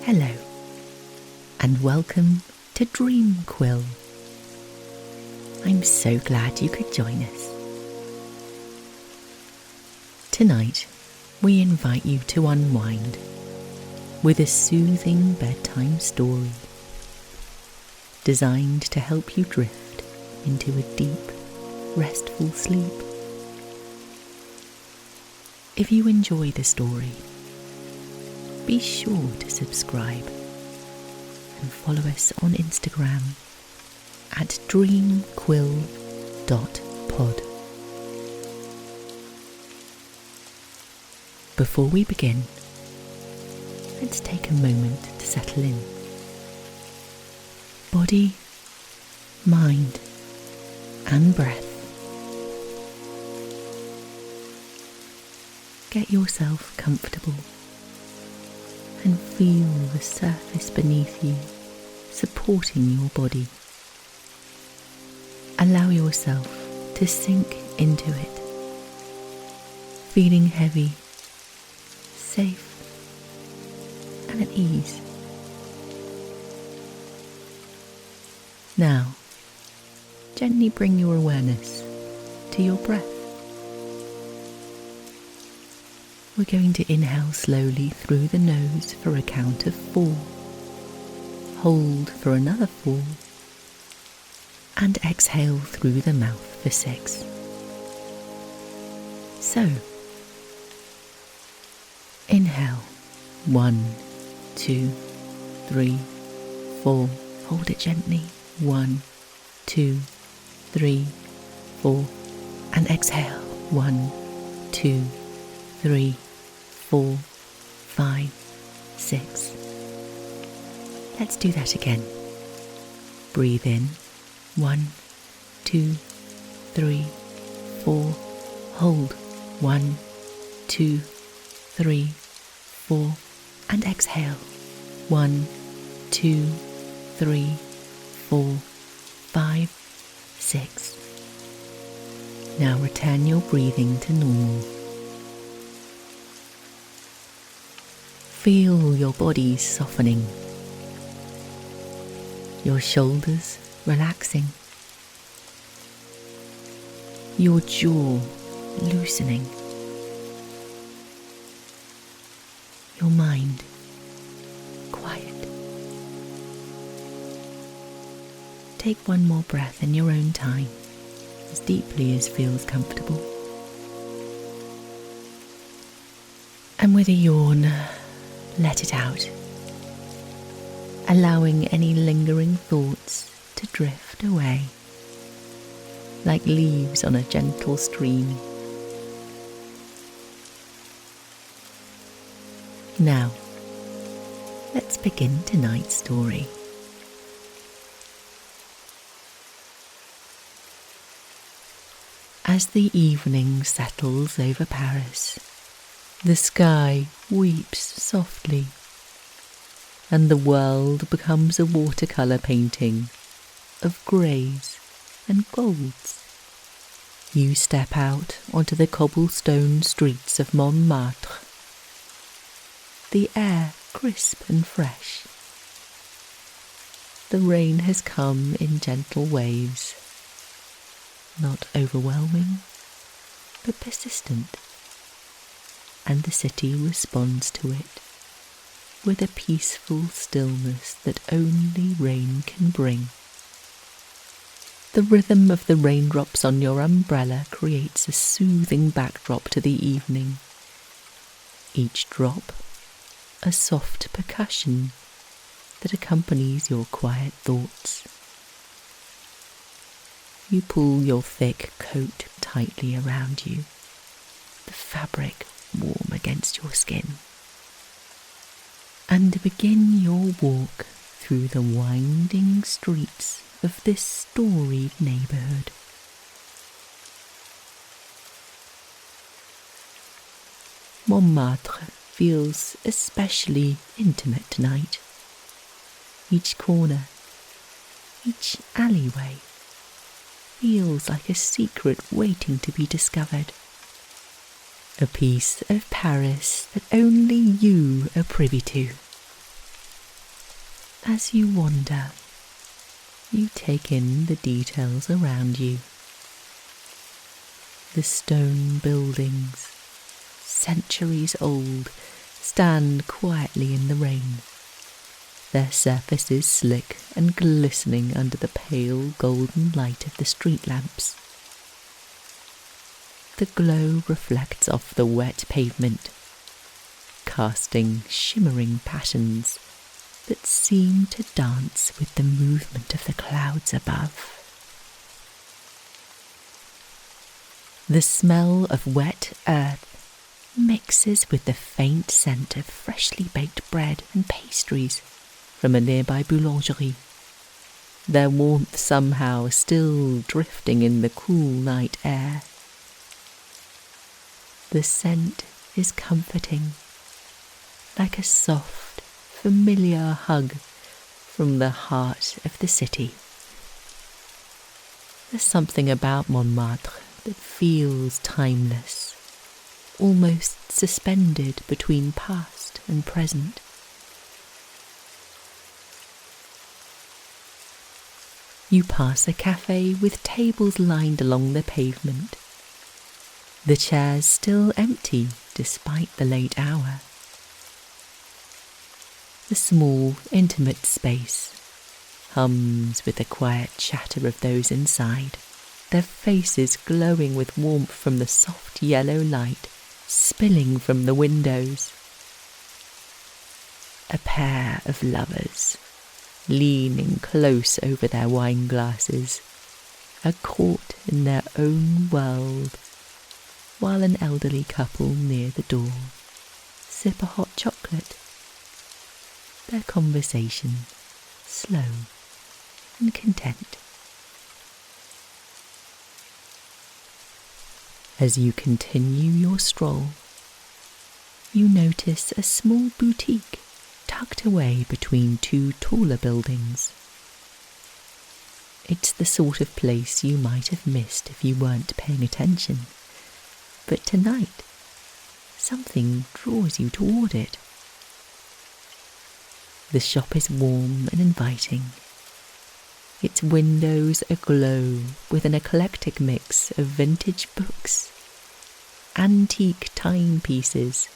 Hello, and welcome to Dreamquill. I'm so glad you could join us. Tonight, we invite you to unwind with a soothing bedtime story designed to help you drift into a deep, restful sleep. If you enjoy the story, be sure to subscribe and follow us on Instagram at dreamquill.pod. Before we begin, let's take a moment to settle in. Body, mind, and breath. Get yourself comfortable and feel the surface beneath you supporting your body. Allow yourself to sink into it, feeling heavy, safe, and at ease. Now, gently bring your awareness to your breath. We're going to inhale slowly through the nose for a count of 4. Hold for another 4. And exhale through the mouth for 6. So, inhale 1, 2, 3, 4. Hold it gently. 1, 2, 3, 4. And exhale 1, 2, 3, 4, 5, 6. Let's do that again. Breathe in. 1, 2, 3, 4. Hold. 1, 2, 3, 4. And exhale. 1, 2, 3, 4, 5, 6. Now return your breathing to normal. Feel your body softening, your shoulders relaxing, your jaw loosening, your mind quiet. Take one more breath in your own time, as deeply as feels comfortable. And with a yawn, let it out, allowing any lingering thoughts to drift away, like leaves on a gentle stream. Now, let's begin tonight's story. As the evening settles over Paris, the sky weeps softly, and the world becomes a watercolour painting of greys and golds. You step out onto the cobblestone streets of Montmartre, the air crisp and fresh. The rain has come in gentle waves, not overwhelming, but persistent, and the city responds to it with a peaceful stillness that only rain can bring. The rhythm of the raindrops on your umbrella creates a soothing backdrop to the evening. Each drop, a soft percussion that accompanies your quiet thoughts. You pull your thick coat tightly around you, the fabric warm against your skin, and begin your walk through the winding streets of this storied neighbourhood. Montmartre feels especially intimate tonight. Each corner, each alleyway feels like a secret waiting to be discovered. A piece of Paris that only you are privy to. As you wander, you take in the details around you. The stone buildings, centuries old, stand quietly in the rain, their surfaces slick and glistening under the pale golden light of the street lamps. The glow reflects off the wet pavement, casting shimmering patterns that seem to dance with the movement of the clouds above. The smell of wet earth mixes with the faint scent of freshly baked bread and pastries from a nearby boulangerie, their warmth somehow still drifting in the cool night air. The scent is comforting, like a soft, familiar hug from the heart of the city. There's something about Montmartre that feels timeless, almost suspended between past and present. You pass a cafe with tables lined along the pavement, the chairs still empty despite the late hour. The small, intimate space hums with the quiet chatter of those inside, their faces glowing with warmth from the soft yellow light spilling from the windows. A pair of lovers, leaning close over their wine glasses, are caught in their own world, while an elderly couple near the door sip a hot chocolate. Their conversation slow and content. As you continue your stroll, you notice a small boutique tucked away between two taller buildings. It's the sort of place you might have missed if you weren't paying attention, but tonight something draws you toward it. The shop is warm and inviting, its windows aglow with an eclectic mix of vintage books, antique timepieces,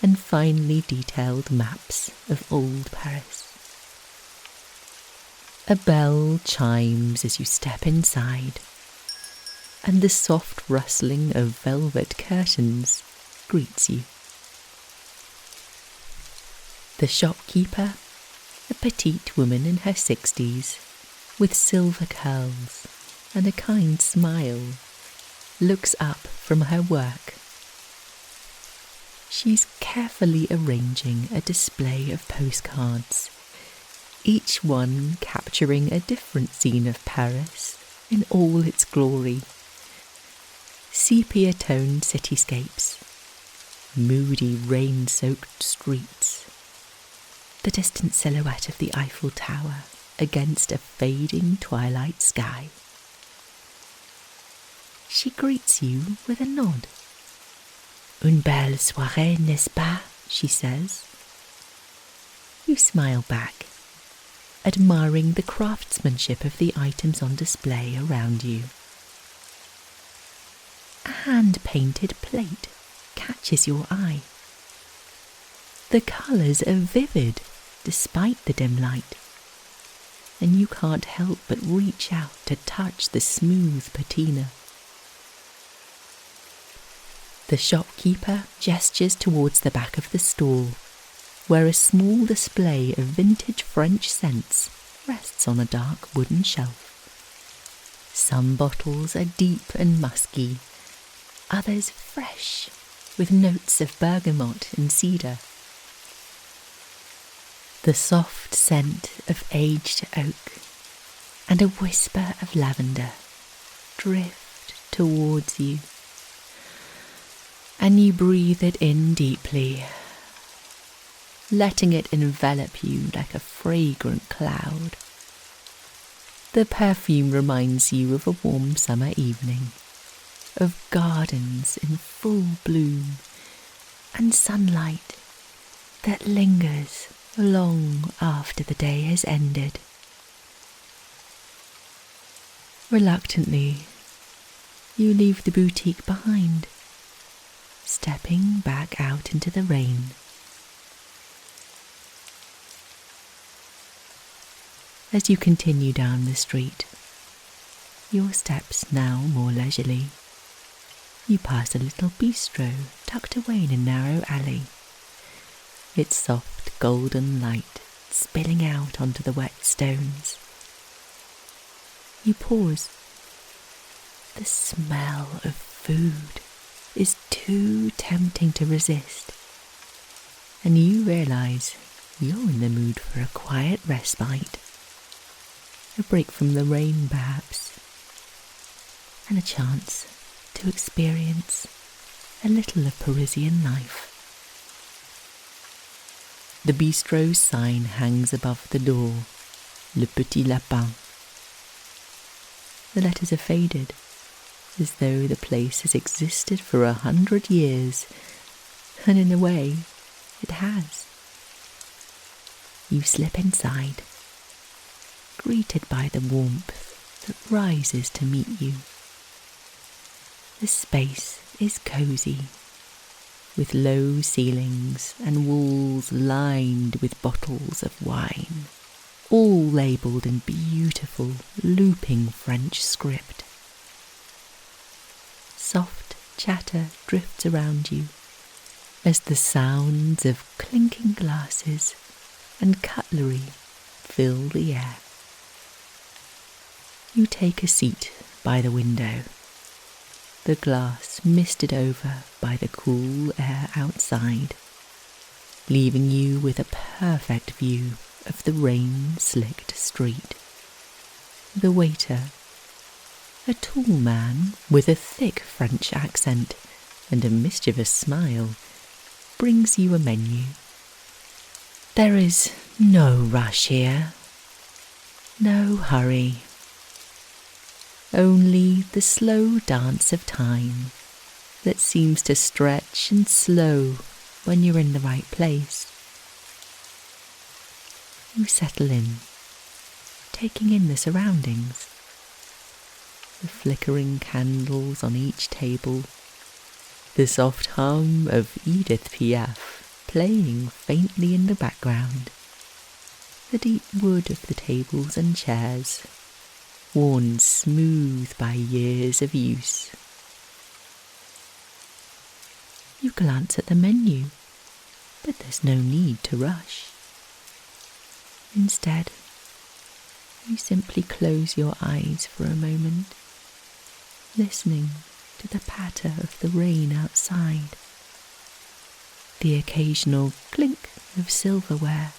and finely detailed maps of old Paris. A bell chimes as you step inside, and the soft rustling of velvet curtains greets you. The shopkeeper, a petite woman in her 60s, with silver curls and a kind smile, looks up from her work. She's carefully arranging a display of postcards, each one capturing a different scene of Paris in all its glory. Sepia-toned cityscapes, moody rain-soaked streets, the distant silhouette of the Eiffel Tower against a fading twilight sky. She greets you with a nod. "Une belle soirée, n'est-ce pas?" she says. You smile back, admiring the craftsmanship of the items on display around you. A hand-painted plate catches your eye. The colours are vivid despite the dim light, and you can't help but reach out to touch the smooth patina. The shopkeeper gestures towards the back of the stall, where a small display of vintage French scents rests on a dark wooden shelf. Some bottles are deep and musky, others fresh, with notes of bergamot and cedar. The soft scent of aged oak and a whisper of lavender drift towards you, and you breathe it in deeply, letting it envelop you like a fragrant cloud. The perfume reminds you of a warm summer evening, of gardens in full bloom, and sunlight that lingers long after the day has ended. Reluctantly, you leave the boutique behind, stepping back out into the rain. As you continue down the street, your steps now more leisurely, you pass a little bistro tucked away in a narrow alley, its soft golden light spilling out onto the wet stones. You pause. The smell of food is too tempting to resist, and you realise you're in the mood for a quiet respite, a break from the rain perhaps, and a chance to experience a little of Parisian life. The bistro's sign hangs above the door, Le Petit Lapin. The letters are faded, as though the place has existed for 100 years, and in a way, it has. You slip inside, greeted by the warmth that rises to meet you. The space is cosy, with low ceilings and walls lined with bottles of wine, all labelled in beautiful, looping French script. Soft chatter drifts around you as the sounds of clinking glasses and cutlery fill the air. You take a seat by the window, the glass misted over by the cool air outside, leaving you with a perfect view of the rain-slicked street. The waiter, a tall man with a thick French accent and a mischievous smile, brings you a menu. There is no rush here, no hurry, only the slow dance of time that seems to stretch and slow when you're in the right place. You settle in, taking in the surroundings. The flickering candles on each table, the soft hum of Edith Piaf playing faintly in the background, the deep wood of the tables and chairs, worn smooth by years of use. You glance at the menu, but there's no need to rush. Instead, you simply close your eyes for a moment, listening to the patter of the rain outside, the occasional clink of silverware,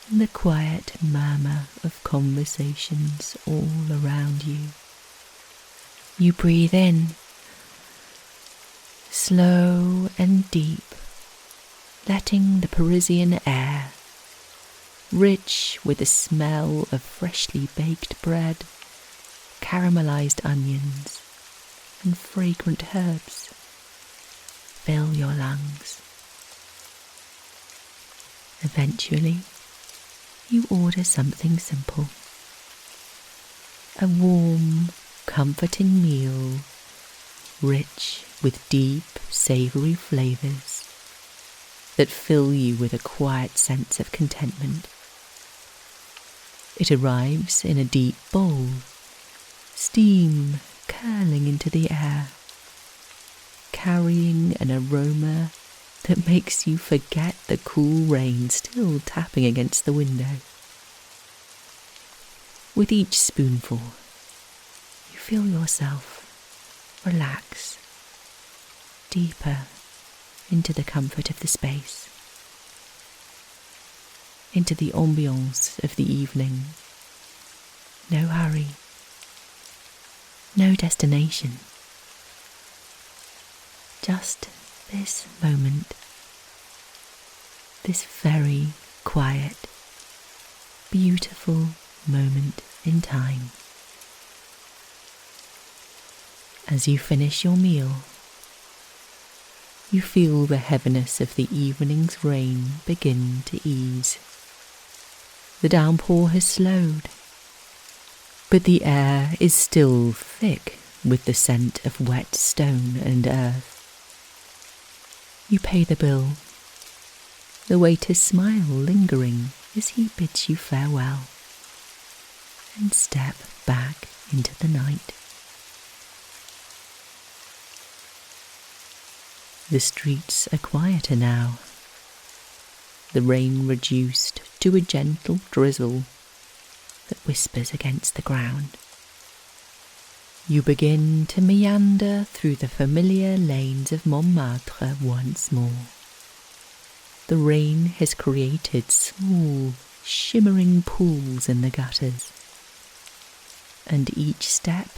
and the quiet murmur of conversations all around you. You breathe in, slow and deep, letting the Parisian air, rich with the smell of freshly baked bread, caramelized onions, and fragrant herbs, fill your lungs. Eventually, you order something simple. A warm, comforting meal, rich with deep, savoury flavours that fill you with a quiet sense of contentment. It arrives in a deep bowl, steam curling into the air, carrying an aroma that makes you forget the cool rain still tapping against the window. With each spoonful, you feel yourself relax deeper into the comfort of the space, into the ambiance of the evening. No hurry, no destination, just this moment, this very quiet, beautiful moment in time. As you finish your meal, You feel the heaviness of the evening's rain begin to ease. The downpour has slowed, but the air is still thick with the scent of wet stone and earth. You pay the bill, the waiter's smile lingering as he bids you farewell, and step back into the night. The streets are quieter now, the rain reduced to a gentle drizzle that whispers against the ground. You begin to meander through the familiar lanes of Montmartre once more. The rain has created small, shimmering pools in the gutters, and each step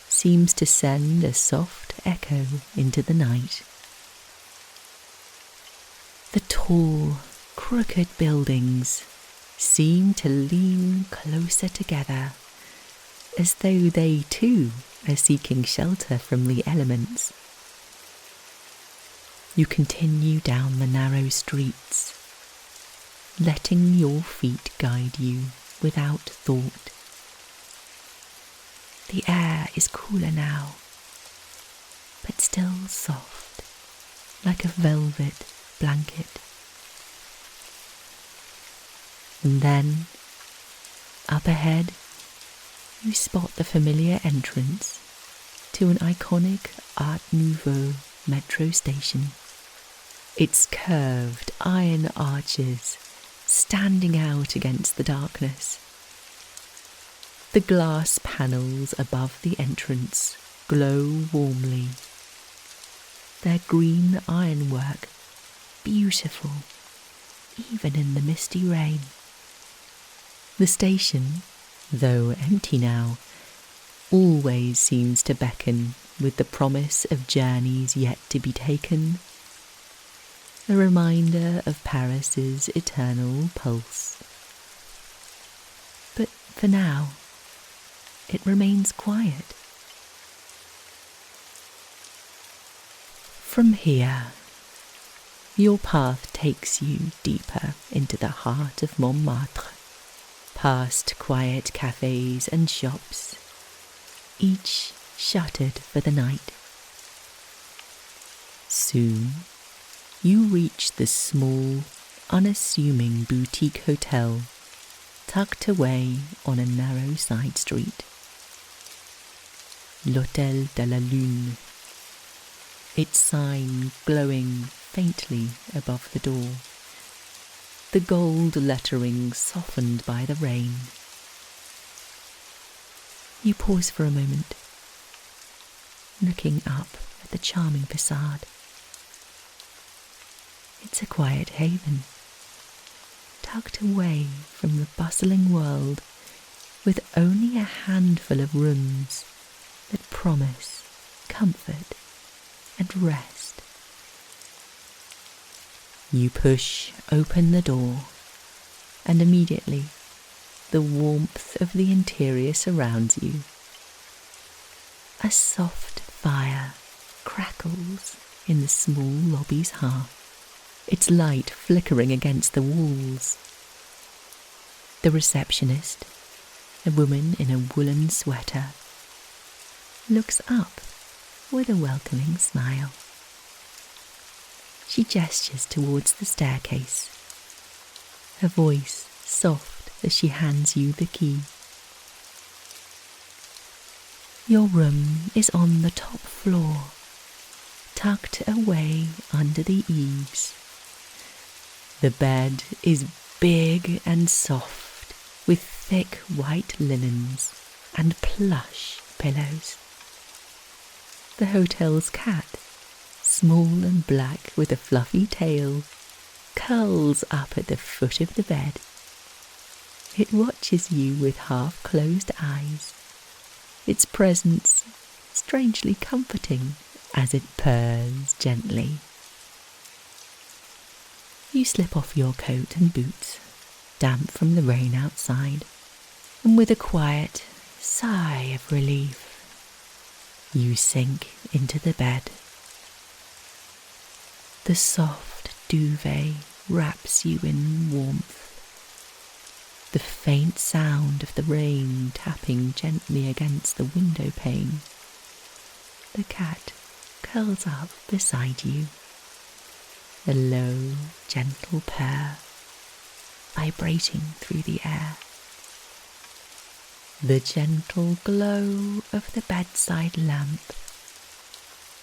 seems to send a soft echo into the night. The tall, crooked buildings seem to lean closer together, as though they too are seeking shelter from the elements. You continue down the narrow streets, letting your feet guide you without thought. The air is cooler now, but still soft, like a velvet blanket. And then, up ahead, you spot the familiar entrance to an iconic Art Nouveau metro station. Its curved iron arches standing out against the darkness. The glass panels above the entrance glow warmly, their green ironwork beautiful even in the misty rain. The station, though empty now, always seems to beckon with the promise of journeys yet to be taken, a reminder of Paris's eternal pulse. But for now, it remains quiet. From here, your path takes you deeper into the heart of Montmartre, past quiet cafes and shops, each shuttered for the night. Soon, you reach the small, unassuming boutique hotel tucked away on a narrow side street. L'Hôtel de la Lune, its sign glowing faintly above the door, the gold lettering softened by the rain. You pause for a moment, looking up at the charming facade. It's a quiet haven, tucked away from the bustling world, with only a handful of rooms that promise comfort and rest. You push open the door, and immediately the warmth of the interior surrounds you. A soft fire crackles in the small lobby's hearth, its light flickering against the walls. The receptionist, a woman in a woolen sweater, looks up with a welcoming smile. She gestures towards the staircase, her voice soft as she hands you the key. Your room is on the top floor, tucked away under the eaves. The bed is big and soft, with thick white linens and plush pillows. The hotel's cat, small and black with a fluffy tail, curls up at the foot of the bed. It watches you with half-closed eyes, its presence strangely comforting as it purrs gently. You slip off your coat and boots, damp from the rain outside, and with a quiet sigh of relief, you sink into the bed. The soft duvet wraps you in warmth. The faint sound of the rain tapping gently against the window pane. The cat curls up beside you. A low, gentle purr vibrating through the air. The gentle glow of the bedside lamp.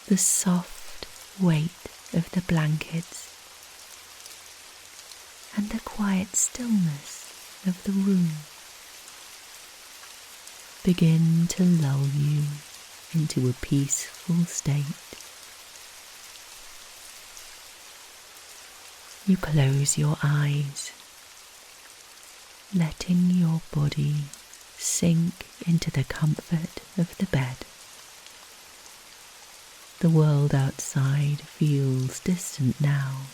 The soft weight of the blankets. And the quiet stillness of the room begin to lull you into a peaceful state. You close your eyes, letting your body sink into the comfort of the bed. The world outside feels distant now,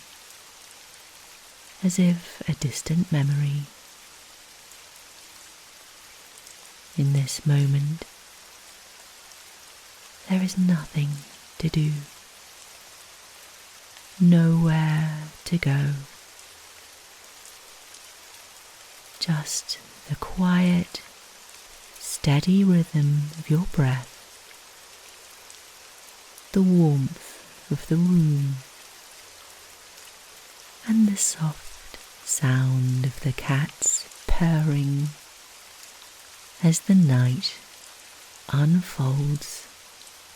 as if a distant memory. In this moment, there is nothing to do, nowhere to go, just the quiet, steady rhythm of your breath, the warmth of the room, and the soft sound of the cat's purring as the night unfolds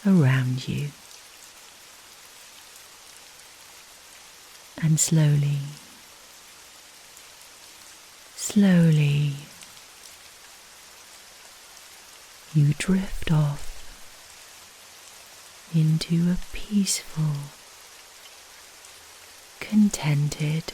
around you. And slowly, you drift off into a peaceful, contented